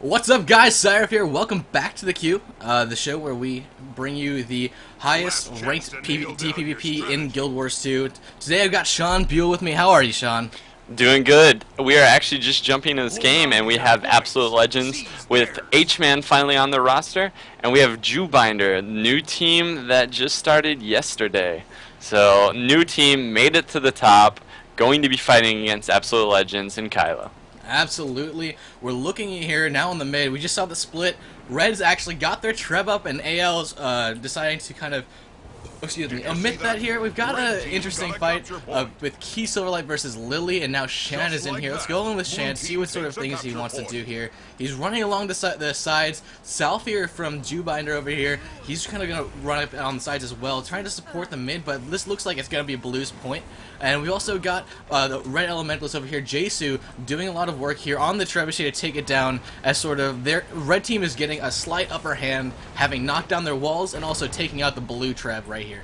What's up, guys? Sireph here. Welcome back to the Queue, the show where we bring you the highest ranked tPvP in Guild Wars 2. Today I've got Sean Buell with me. How are you, Sean? Doing good. We are actually just jumping into this game, and we have Absolute Legends with H-Man finally on the roster, and we have Jewbinder, a new team that just started yesterday. So, new team made it to the top, going to be fighting against Absolute Legends and Kylo. Absolutely. We're looking here now in the mid. We just saw the split. Reds actually got their Treb up, and AL's deciding to kind of omit that here. We've got an interesting fight with Key Silverlight versus Lily, and now Shan is in here. Let's go in with Shan, see what sort of things he wants to do here. He's running along the sides. Salfier from Jewbinder over here, he's kind of going to run up on the sides as well, trying to support the mid, but this looks like it's going to be Blue's point. And we also got the Red Elementalist over here, Jesu, doing a lot of work here on the Trebuchet to take it down, as sort of their Red team is getting a slight upper hand, having knocked down their walls and also taking out the Blue Treb right here.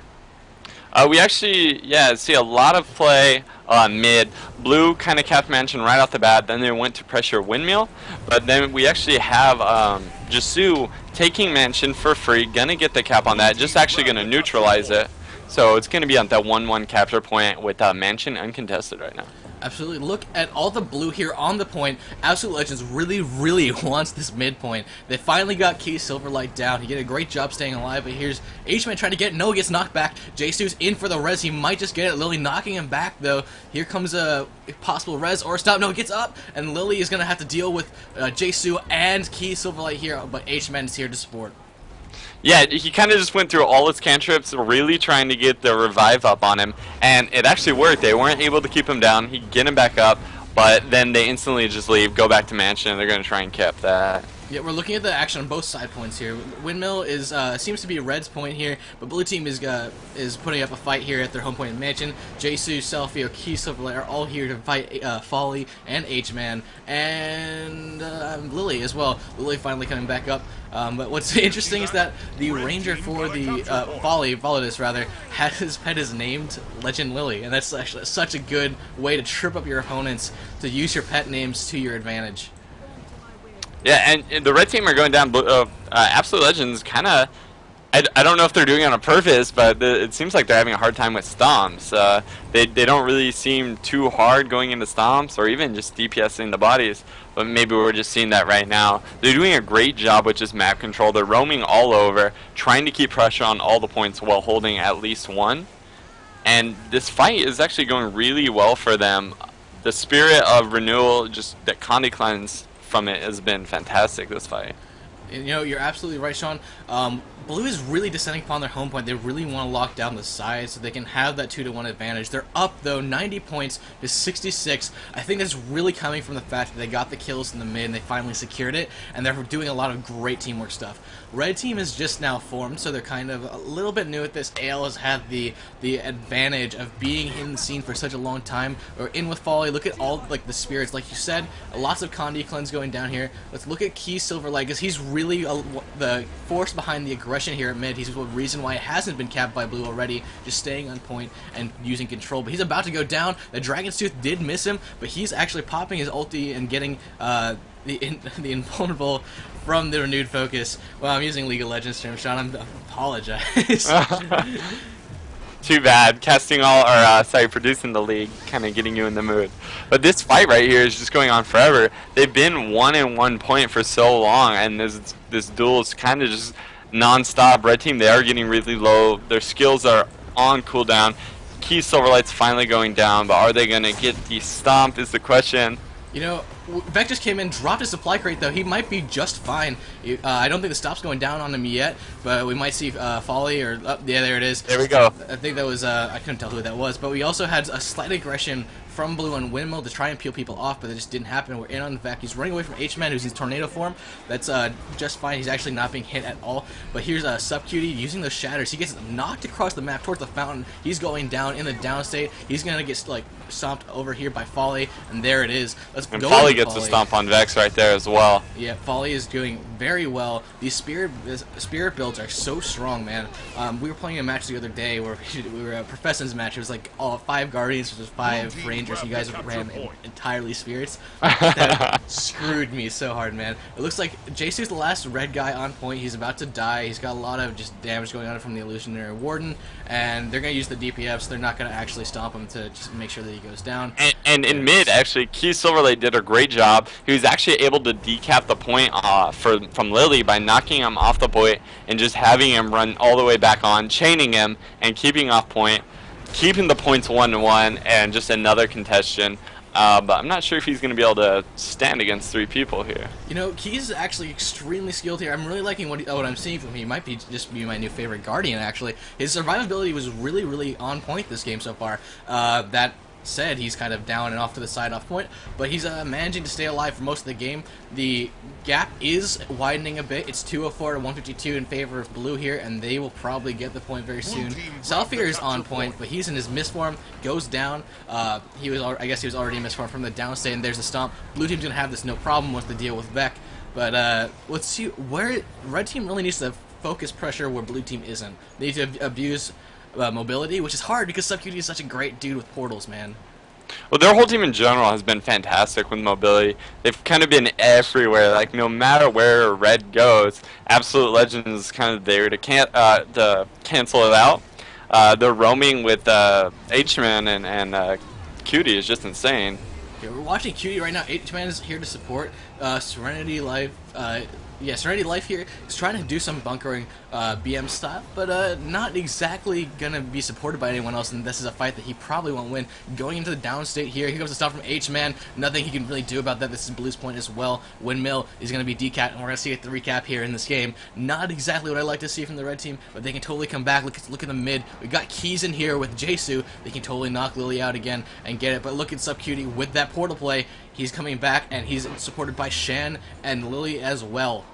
We actually, see a lot of play mid. Blue kind of capped Mansion right off the bat, then they went to pressure Windmill, but then we actually have Jesu taking Mansion for free, gonna get the cap on that, just actually gonna neutralize it. So it's gonna be on that 1-1 capture point with Mansion uncontested right now. Absolutely. Look at all the blue here on the point. Absolute Legends really wants this midpoint. They finally got Key Silverlight down. He did a great job staying alive, but here's H-Man trying to get it. No, he gets knocked back. Jesu's in for the res. He might just get it. Lily knocking him back, though. Here comes a possible res or stop. No, he gets up, and Lily is going to have to deal with Jesu and Key Silverlight here, but H-Man is here to support. Yeah, he kind of just went through all his cantrips, really trying to get the revive up on him, and it actually worked. They weren't able to keep him down. He get him back up, but then they instantly just leave, go back to Mansion, and they're going to try and cap that. Yeah, we're looking at the action on both side points here. Windmill is seems to be Red's point here, but Blue Team is putting up a fight here at their home point in Mansion. Jesu, Selfie, Key Silverlight are all here to fight Folly and H-Man, and Lily as well. Lily finally coming back up. But what's interesting is that the Ranger for the Folly, Volodus rather, had his pet is named Legend Lily, and that's actually such a good way to trip up your opponents, to use your pet names to your advantage. Yeah, and the red team are going down. Absolute Legends kind of, I don't know if they're doing it on purpose, but it seems like they're having a hard time with stomps. They don't really seem too hard going into stomps or even just DPSing the bodies, but maybe we're just seeing that right now. They're doing a great job with just map control. They're roaming all over, trying to keep pressure on all the points while holding at least one. And this fight is actually going really well for them. The spirit of renewal, just that Condi Cleanse from it, has been fantastic this fight. You know, you're absolutely right, Sean. Blue is really descending upon their home point. They really want to lock down the sides so they can have that 2-1 advantage. They're up, though, 90 points to 66. I think that's really coming from the fact that they got the kills in the mid and they finally secured it, and they're doing a lot of great teamwork stuff. Red team is just now formed, so they're kind of a little bit new at this. AL has had the advantage of being in the scene for such a long time. Or in with Folly. Look at all the spirits, like you said. Lots of Condi Cleanse going down here. Let's look at Key Silverlight, because he's really the force behind the aggression here at mid. He's the reason why it hasn't been capped by Blue already, just staying on point and using control. But he's about to go down. The Dragon's Tooth did miss him, but he's actually popping his ulti and getting the invulnerable from the renewed focus. Well, I'm using League of Legends terms, Sean. I apologize. Too bad. Casting all, or producing the league, kind of getting you in the mood. But this fight right here is just going on forever. They've been 1 point for so long, and this duel is kind of just non-stop. Red team, they are getting really low. Their skills are on cooldown. Key Silverlight's finally going down, but are they going to get the stomp is the question. You know, Vec just came in, dropped his supply crate, though. He might be just fine. I don't think the stop's going down on him yet, but we might see Folly or... yeah, there it is. There we go. I think that was... I couldn't tell who that was, but we also had a slight aggression from Blue and Windmill to try and peel people off, but it just didn't happen. We're in on Vec. He's running away from H-Man, who's in tornado form. That's just fine. He's actually not being hit at all. But here's Sub-Cutie using those shatters. He gets knocked across the map towards the fountain. He's going down in the down state. He's going to get stomped over here by Folly, and there it is. Let's and go. Folly gets a stomp on Vex right there as well. Yeah, Folly is doing very well. These spirit builds are so strong, man. We were playing a match the other day where we were professing this match. It was like all 5 Guardians versus 5 Rangers. dangerous. You guys ran entirely spirits. That screwed me so hard, man. It looks like Jisu's the last red guy on point. He's about to die. He's got a lot of just damage going on from the illusionary warden, and they're going to use the DPFs. They're not going to actually stomp him to just make sure that he goes down. And in mid, actually, Keys Silverlight did a great job. He was actually able to decap the point from Lily by knocking him off the point and just having him run all the way back on, chaining him and keeping off point, keeping the points 1-1, and just another contention. But I'm not sure if he's going to be able to stand against 3 people here. You know, Keys is actually extremely skilled here. I'm really liking what I'm seeing from him. He might be just be my new favorite Guardian, actually. His survivability was really, really on point this game so far. That said, he's kind of down and off to the side off point, but he's managing to stay alive for most of the game. The gap is widening a bit. It's 204 to 152 in favor of blue here, and they will probably get the point very soon. Salfier is on point, but he's in his misform, goes down. I guess he was already misformed from the downstate, and there's the stomp. Blue team's gonna have this no problem once they deal with Vec, but let's see where red team really needs to focus pressure where blue team isn't. They need to abuse mobility, which is hard because sPvP is such a great dude with portals, man. Well, their whole team in general has been fantastic with mobility. They've kind of been everywhere. Like, no matter where red goes, Absolute Legends is kind of there to cancel it out. They're roaming with H-Man and Cutie is just insane. Okay, we're watching Cutie right now. H-Man is here to support Serenity Life. Serenity Life here is trying to do some bunkering BM style, but not exactly going to be supported by anyone else, and this is a fight that he probably won't win. Going into the downstate here comes the stop from H-Man. Nothing he can really do about that. This is Blue's point as well. Windmill is going to be decapped, and we're going to see a 3-cap here in this game. Not exactly what I like to see from the red team, but they can totally come back. Look at the mid. We got Keys in here with Jisu. They can totally knock Lily out again and get it, but look at sPvP with that portal play. He's coming back, and he's supported by Shan and Lily as well.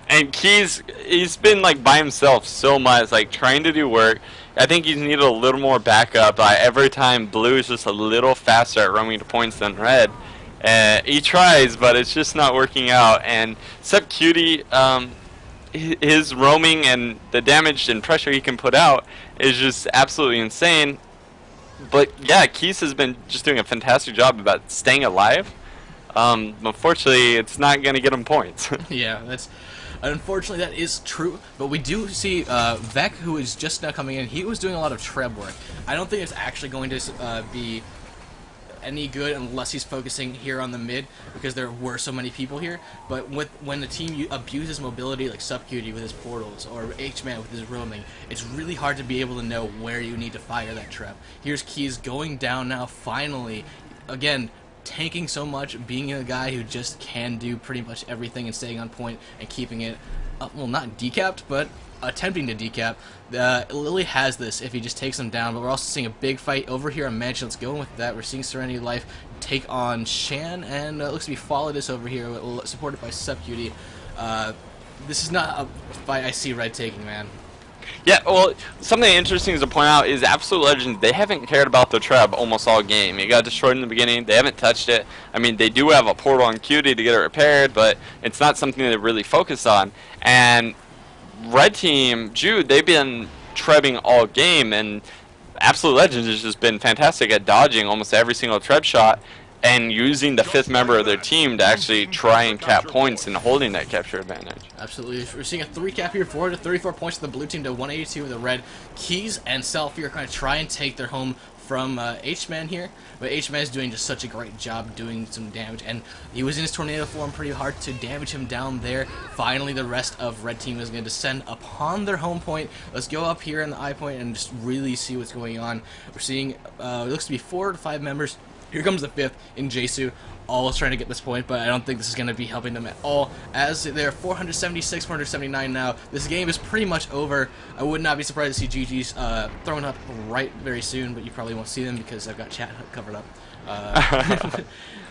And Keys, he's been like by himself so much, like trying to do work. I think he's needed a little more backup. Every time Blue is just a little faster at roaming to points than Red. He tries, but it's just not working out. And sPvP, his roaming and the damage and pressure he can put out is just absolutely insane. But yeah, Keys has been just doing a fantastic job about staying alive. Unfortunately, it's not going to get him points. Yeah, unfortunately, that is true, but we do see Vec, who is just now coming in. He was doing a lot of treb work. I don't think it's actually going to be any good unless he's focusing here on the mid, because there were so many people here. But when the team abuses mobility like sPvP with his portals or H-Man with his roaming, it's really hard to be able to know where you need to fire that trap. Here's Keys going down now, finally. Again, tanking so much, being a guy who just can do pretty much everything and staying on point and keeping it, well, not decapped, but attempting to decap. Lily has this if he just takes him down, but we're also seeing a big fight over here on Mansion. Let's go in with that. We're seeing Serenity Life take on Shan, and it looks to be Follow-This over here, supported by sPvP. This is not a fight I see Red taking, man. Yeah, well, something interesting to point out is Absolute Legends, they haven't cared about the trap almost all game. It got destroyed in the beginning. They haven't touched it. I mean, they do have a portal on Cutie to get it repaired, but it's not something they really focus on. And Red Team, Jude, they've been trebbing all game, and Absolute Legends has just been fantastic at dodging almost every single treb shot and using the 5th member of their team to actually try and cap points and holding that capture advantage. Absolutely. We're seeing a 3-cap here, 434 points to the blue team to 182 with the red. Keys and Selfie are going to try and take their home from H-Man here, but H-Man is doing just such a great job doing some damage, and he was in his tornado form pretty hard to damage him down there. Finally, the rest of red team is going to descend upon their home point. Let's go up here in the eye point and just really see what's going on. We're seeing, it looks to be 4 to 5 members. Here comes the 5th in Jisu, all trying to get this point, but I don't think this is going to be helping them at all, as they're 476, 479 now. This game is pretty much over. I would not be surprised to see GG's thrown up right very soon, but you probably won't see them because I've got chat covered up.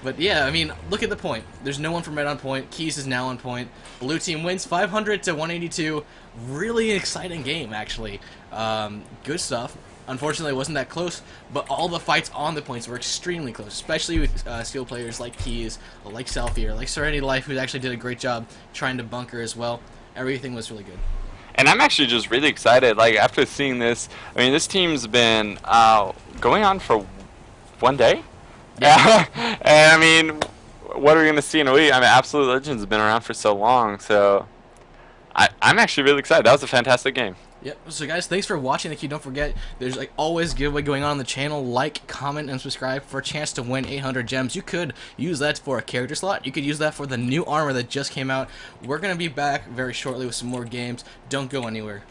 But yeah, I mean, look at the point. There's no one from red on point. Keys is now on point. Blue team wins 500 to 182. Really exciting game, actually. Good stuff. Unfortunately, it wasn't that close, but all the fights on the points were extremely close, especially with skill players like Keys, like Selfie, or like Serenity Life, who actually did a great job trying to bunker as well. Everything was really good. And I'm actually just really excited. Like, after seeing this, I mean, this team's been going on for one day. Yeah. And I mean, what are we gonna see in a week? I mean, Absolute Legends has been around for so long, so I'm actually really excited. That was a fantastic game. Yep. So guys, thanks for watching. Don't forget, there's like always giveaway going on the channel. Like, comment, and subscribe for a chance to win 800 gems. You could use that for a character slot. You could use that for the new armor that just came out. We're gonna be back very shortly with some more games. Don't go anywhere.